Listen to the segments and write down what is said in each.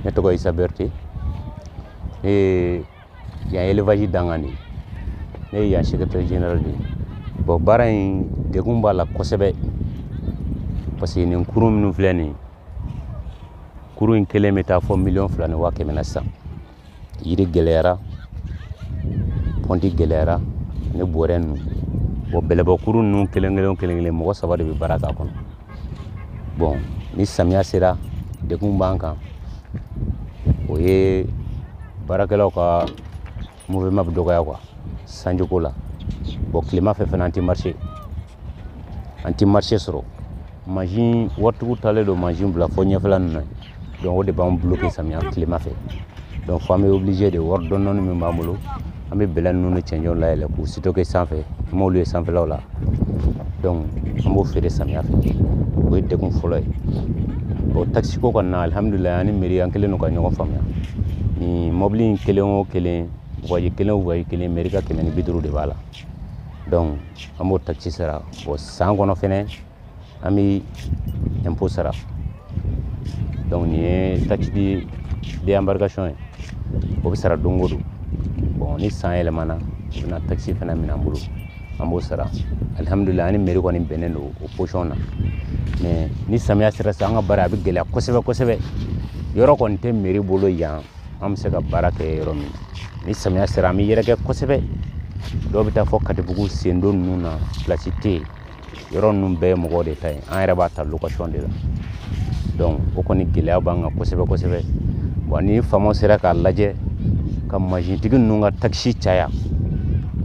ne tɔgɔ Isa Berté ne ye yan élevage dangani ne ye yan secrétaire général de bon baara in degun b'a la kosɛbɛ parce que nin kurun minnu filɛ nin kurun in kelen bɛ taa fɔ 2,200,000 na sisan yiri gɛlɛyara pɔnti gɛlɛyara ne bɔrɛ ninnu bon bɛlɛbɔ kurun ninnu kelen mɔgɔ 3 de bɛ baara k'a kɔnɔ bon ni samiya sera degun b'an kan o ye baarakɛlaw ka mouvement bɛ dɔgɔya quoi sanjiko la bon tilema fɛ fana an tɛ marché sɔrɔ machine waritigiw talen don machine bila fɔ ɲɛfɛla ninnu na donc o de b'an bloqué samiya tilema fɛ donc fo an bɛ obligé de wari dɔɔni min b'an bolo an bɛ bɛlɛ ninnu ni cɛncɛnw layɛlɛ k'u stocké sanfɛ an m'olu ye sanfɛlaw la donc an b'o feere samiya fɛ o ye degun fɔlɔ ye bon taxi ko kɔni na alhamdulilayi ani mairie an kɛlen don ka ɲɔgɔn faamuya ni mobili in kelen o kelen voyage kelen mairie ka 150 de b'a la donc an b'o taxi sara bon san kɔnɔ fɛnɛ an bɛ impôt sara donc nin ye taxe d'embarcation ye o bɛ sara don o don bon ni san yɛlɛmana u bɛna taxi fɛnɛ minɛ an bolo an b'o sara alhamdulilayi ani mairie kɔni bɛnnen don o position na mais ni samiya sera sisan an ka baara a bɛ gɛlɛya kosɛbɛ yɔrɔ kɔni tɛ mairie bolo yan an bɛ se ka baara kɛ yɔrɔ min ni samiya sera an bɛ yɛrɛkɛ kosɛbɛ dɔw bɛ taa fɔ Katibugu Sendo ninnu na place tɛ yen yɔrɔ ninnu bɛɛ ye mɔgɔw de ta ye an yɛrɛ b'a ta location de la donc o kɔni gɛlɛya b'an kan kosɛbɛ bon ni faamaw sera k'a lajɛ ka masinitigi ninnu ka taxi caya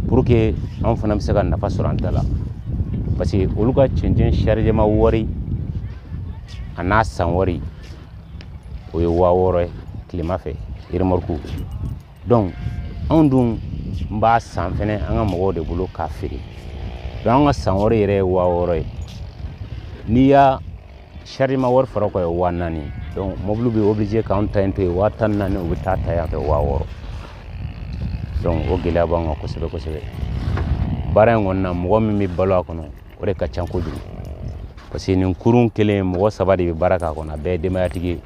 pour que an fana bɛ se ka nafa sɔrɔ an ta la parce que olu ka cɛncɛn chargement wari a n'a san wari o ye 6,000 ye tilema fɛ remorque donc anw dun b'a san fɛnɛ an ka mɔgɔw de bolo k'a feere donc an ka san wari yɛrɛ ye 6,000 ye n'i y'a chargement wari fara o kan ye 4,000 donc mobile bɛ obligé k'anw ta in to yen 14,000 u bɛ taa ta yan fɛ 6,000 donc o gɛlɛya b'an kan kosɛbɛ baara in kɔni na mɔgɔ min bɛ balo a kɔnɔ o de ka ca kojugu parce que nin kurun kelen mɔgɔ 3 de bɛ baara k'a kɔnɔ a bɛɛ ye denbayatigi ye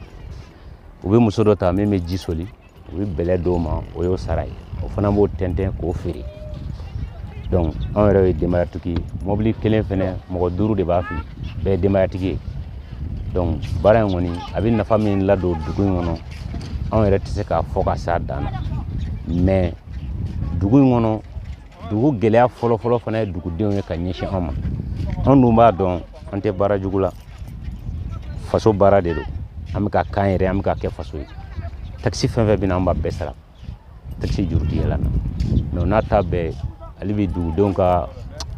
u bɛ muso dɔ ta min bɛ ji soli u bɛ bɛlɛ d'o ma o y'o sara ye o fana b'o tɛntɛn k'o feere donc anw yɛrɛ ye denbayatigi ye mobili kelen fɛnɛ mɔgɔ 5 de b'a fili bɛɛ ye denbayatigi ye donc baara in kɔni a bɛ nafa min ladon dugu in kɔnɔ anw yɛrɛ tɛ se k'a fɔ ka s'a dan na mais dugu in kɔnɔ dugu gɛlɛya fɔlɔ fana ye dugudenw ye ka ɲɛsin anw ma anw dun b'a dɔn an tɛ baara jugu la faso baara de don an bɛ ka kan yɛrɛ an bɛ ka kɛ faso ye taxi fɛn bɛ na an b'a bɛɛ sara taxi juru tɛ yɛlɛ na mais n'a ta bɛɛ ale bɛ dugudenw ka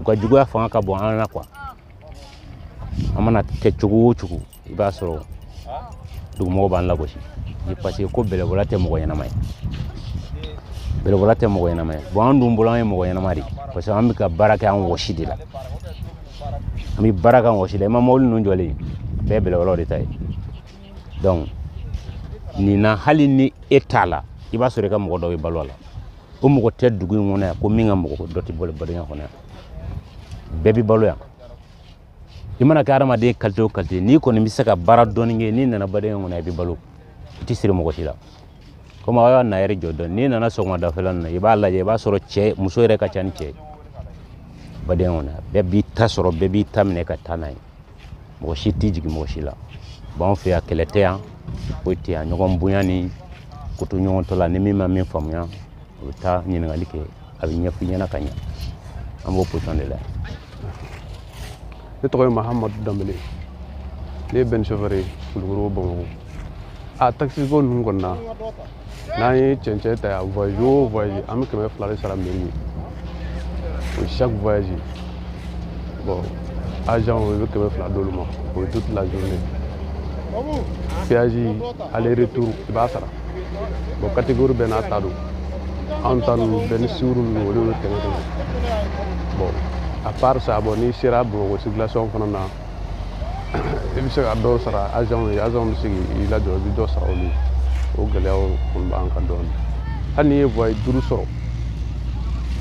u ka juguya fanga ka bon an na quoi an mana kɛ cogo o cogo i b'a sɔrɔ dugumɔgɔw b'an lagosi parce que ko bɛlɛbɔla tɛ mɔgɔ ɲɛnama ye bon an dun bolo an ye mɔgɔ ɲɛnama de parce que an bɛ ka baara kɛ an wɔsi de la an bɛ baara kɛ an wɔsi la i ma mobili ninnu jɔlen bɛɛ bɛlɛbɔlaw de ta ye donc nin na hali ni e t'a la i b'a sɔrɔ i ka mɔgɔ dɔ bɛ balo a la o mɔgɔ tɛ dugu in kɔnɔ yan ko min ka mɔgɔ dɔ tɛ balo badonya kɔnɔ yan bɛɛ bɛ balo yan i mana kɛ adamaden qualité o qualité n'i kɔni bɛ se ka baara dɔɔni kɛ n'i nana badonya kɔnɔ i bɛ balo i tɛ siri mɔgɔ si la comme aw y'a na yɛrɛ jɔ dɔn n'i nana sɔgɔmadafɛla ninnu na i b'a lajɛ i b'a sɔrɔ cɛ muso yɛrɛ ka ca ni cɛ ye badonya kɔnɔ bɛɛ b'i ta sɔrɔ bɛɛ b'i ta minɛ ka taa n'a ye mɔgɔ si t'i jigin mɔgɔ si la bon an fɛ yan kɛlɛ tɛ yan foyi tɛ yan ɲɔgɔn bonya ni koto ɲɔgɔn tɔ la ni min ma min faamuya o bɛ taa ɲininkali kɛ a bɛ ɲɛfɔ i ɲɛna ka ɲɛ an b'o position de la ne tɔgɔ ye Mahamadu Danbele ne ye benn chauffeur ye Kulukoro Bamakɔ a taxi ko ninnu kɔni na n'an ye cɛncɛn ta yan voyage o voyage an bɛ 200 de sara mairie ye o chaque voyage bon agent o bɛ 200 d'olu ma o ye toute la journée péage aller retour i b'a sara bon catégorie bɛɛ n'a ta don anw ta ninnu bɛɛ ni suuru ninnu olu ye 100 bon à part ça bon n'i sera Bamakɔ circulation fana na i bɛ se ka dɔw sara agent ye agent bɛ se k'i lajɔ i bɛ dɔ sara olu ye o gɛlɛyaw kɔni b'an kan dɔɔni hali n'i ye voyage 5 sɔrɔ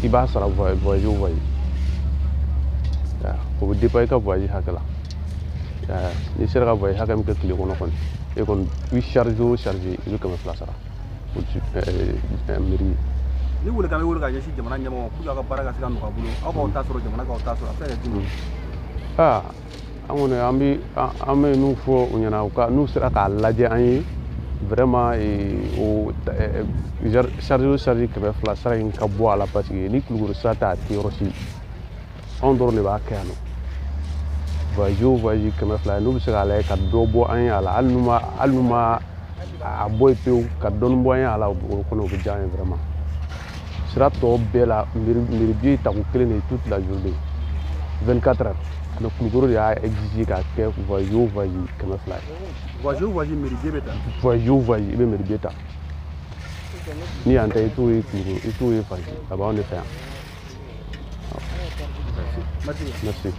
i b'a sara voyage o voyage o bɛ dépend i ka voyage hakɛ la n'i sera ka voyage hakɛ min kɛ tile kɔnɔ kɔni et qu'on oui charge il comme place là mairie ni wule kame wule ka yesi jamana nyamo ku ka baraka sika no kabulo aw ka tasoro jamana ka tasoro affaire dinu amone amé nous fo ñana ka nous sera ka lajé an vraiment o charge que fla sara in ka bo ala parce que ni kuluguru sata ti rosi on dorne ba kano voyage que fla nous sera la ka do bo an ala alnuma a boy peu ka don bo an ala ko no jaan vraiment sera to bela mir bi ta ko clean toute la journée 24 heures le kuluguru a exigé ka ke voyage que fla voyage mérité beta voyage be mérité ta ni ante itu faji là-bas on est fait. merci. Merci.